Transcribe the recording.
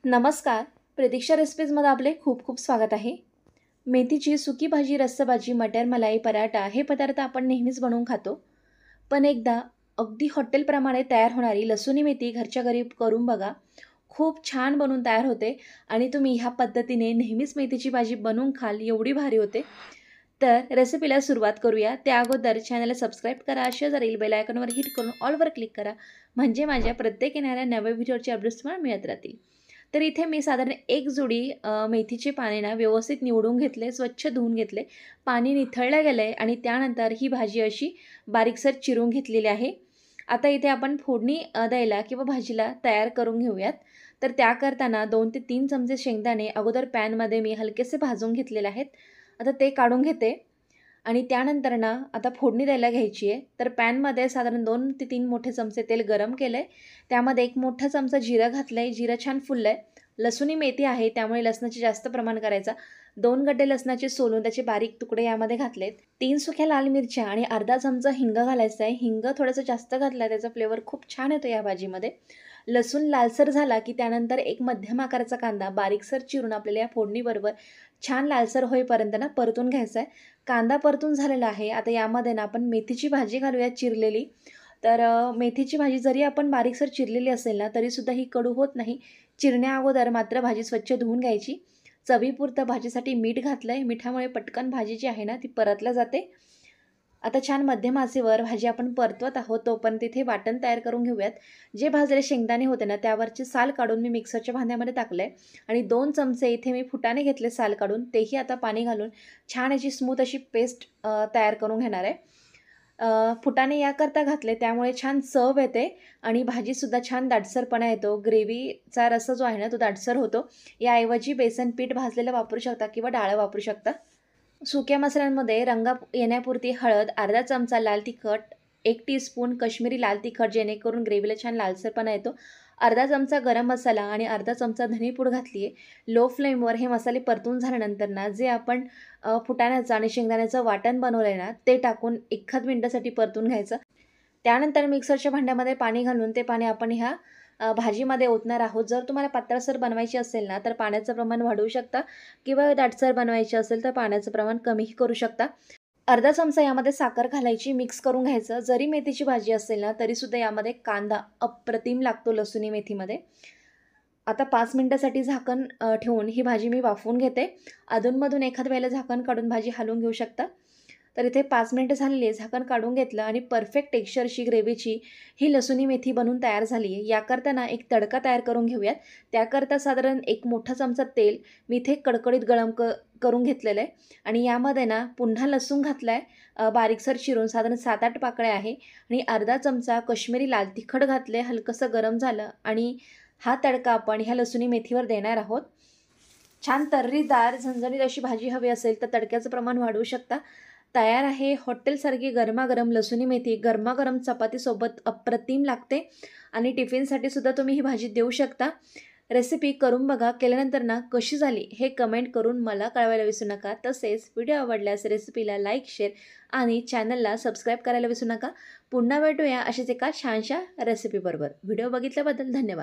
नमस्कार. प्रतीक्षा रेसिपीजमध्ये आपले खूप खूप स्वागत आहे. मेथीची सुकी भाजी, रस्साभाजी, मटर मलाई, पराठा हे पदार्थ आपण नेहमीच बनवून खातो. पण एकदा अगदी हॉटेलप्रमाणे तयार होणारी लसूणी मेथी घरच्या घरी करून बघा. खूप छान बनून तयार होते आणि तुम्ही ह्या पद्धतीने नेहमीच मेथीची भाजी बनवून खाल एवढी भारी होते. तर रेसिपीला सुरुवात करूया. त्या अगोदर चॅनलला सबस्क्राईब करा, शेजारील बेल आयकॉनवर हिट करून ऑलवर क्लिक करा. म्हणजे माझ्या प्रत्येक येणाऱ्या नव्या व्हिडिओचे अपडेट्स तुम्हाला मिळत राहतील. तर इथे मी साधारण एक जोडी मेथीचे पाने ना व्यवस्थित निवडून घेतले, स्वच्छ धुवून घेतले. पाणी निथळलं गेलं आहे आणि त्यानंतर ही भाजी अशी बारीकसर चिरून घेतलेली आहे. आता इथे आपण फोडणी द्यायला किंवा भाजीला तयार करून घेऊयात. तर त्या करताना 2 ते 3 चमचे शेंगदाणे अगोदर पॅनमध्ये मी हलकेसे भाजून घेतलेले आहेत. आता ते काढून घेते आणि त्यानंतर ना आता फोडणी द्यायला घ्यायची आहे. तर पॅनमध्ये साधारण 2 ते 3 मोठे चमचे तेल गरम केलं आहे. त्यामध्ये 1 मोठा चमचा जिरं घातलं आहे. जिरं छान फुललं आहे. लसूणी मेथी आहे त्यामुळे लसणाचे जास्त प्रमाण करायचा. 2 गड्डे लसणाचे सोलून त्याचे बारीक तुकडे यामध्ये घातलेत. 3 सुक्या लाल मिरच्या आणि अर्धा चमचा हिंग घालायचा आहे. हिंग थोडंसं जास्त घातलं त्याचा फ्लेवर खूप छान येतो या भाजीमध्ये. लसूण लालसर झाला की त्यानंतर एक मध्यम आकाराचा कांदा बारीकसर चिरून आपल्याला या फोडणीबरोबर छान लालसर होईपर्यंत ना परतून घ्यायचा आहे. कांदा परतून झालेला आहे. आता यामध्ये ना आपण मेथीची भाजी घालूया चिरलेली. तर मेथीची भाजी जरी आपण बारीकसर चिरलेली असेल ना तरीसुद्धा ही कडू होत नाही. चिरण्या अगोदर मात्र भाजी स्वच्छ धुवून घ्यायची. चवीपुरतं भाजीसाठी मीठ घातलं आहे. मिठामुळे पटकन भाजी जी आहे ना ती परतल्या जाते. आता छान मध्यम आचेवर भाजी आपण परतवत आहोत. तोपर्यंत तिथे वाटण तयार करून घेऊयात. जे भाजलेले शेंगदाणे होते ना त्यावरची साल काढून मी मिक्सरच्या भांड्यामध्ये टाकलं आहे आणि 2 चमचे इथे मी फुटाणे घेतले साल काढून. तेही आता पाणी घालून छान अशी स्मूथ अशी पेस्ट तयार करून घेणार आहे. फुटाणे याकरता घातले त्यामुळे छान चव येते आणि भाजीसुद्धा छान दाटसरपणा येतो. ग्रेव्हीचा रस्सा जो आहे ना तो दाटसर होतो. याऐवजी बेसन पीठ भाजलेलं वापरू शकता किंवा डाळ वापरू शकता. सुक्या मसाल्यांमध्ये रंग येण्यापुरती हळद, अर्धा चमचा लाल तिखट, 1 टीस्पून कश्मीरी लाल तिखट जेणेकरून ग्रेव्हीला छान लालसरपणा येतो. अर्धा चमचा गरम मसाला आणि अर्धा चमचा धनेपूड घातली आहे. लो फ्लेमवर हे मसाले परतून झाल्यानंतर ना जे आपण फुटाण्याचं आणि शेंगदाण्याचं वाटण बनवलं आहे ना ते टाकून 1 मिनिटासाठी परतून घ्यायचं. त्यानंतर मिक्सरच्या भांड्यामध्ये पाणी घालून ते पाणी आपण ह्या भाजीमध्ये ओतणार आहोत. जर तुम्हाला पातळसर बनवायची असेल ना तर पाण्याचं प्रमाण वाढवू शकता किंवा दाटसर बनवायची असेल तर पाण्याचं प्रमाण कमीही करू शकता. अर्धा चमचा यामध्ये साखर घालायची, मिक्स करून घ्यायचं. जरी मेथीची भाजी असेल ना तरीसुद्धा यामध्ये कांदा अप्रतिम लागतो लसूणी मेथीमध्ये. आता 5 मिनिटासाठी झाकण ठेवून ही भाजी मी वाफवून घेते. अधूनमधून एखाद वेळेला झाकण काढून भाजी हलवून घेऊ शकता. तर इथे 5 मिनिटं झालेली आहे. झाकण काढून घेतलं आणि परफेक्ट टेक्स्चरची ग्रेव्हीची ही लसूणी मेथी बनवून तयार झाली आहे. याकरता ना एक तडका तयार करून घेऊयात. त्याकरता साधारण 1 मोठा चमचा तेल मी इथे कडकडीत गरम करून घेतलेलं आहे आणि यामध्ये ना पुन्हा लसूण घातला आहे बारीकसर चिरून साधारण 7-8 पाकळ्या आहे आणि अर्धा चमचा कश्मीरी लाल तिखट घातले. हलकंसं गरम झालं आणि हा तडका आपण ह्या लसूणी मेथीवर देणार आहोत. छान तर्रीदार झणझणीत अशी भाजी हवी असेल तर तडक्याचं प्रमाण वाढवू शकता. तयार आहे हॉटेलसारखी गरमागरम लसूणी मेथी. गरमागरम चपातीसोबत अप्रतिम लागते आणि टिफिनसाठी सुद्धा तुम्ही ही भाजी देऊ शकता. रेसिपी करून बघा. केल्यानंतर ना कशी झाली हे कमेंट करून मला कळवायला विसरू नका. तसेच व्हिडिओ आवडल्यास रेसिपीला लाईक, शेअर आणि चॅनलला सबस्क्राईब करायला विसरू नका. पुन्हा भेटूया अशीच एका छानशा रेसिपीबरोबर. व्हिडिओ बघितल्याबद्दल धन्यवाद.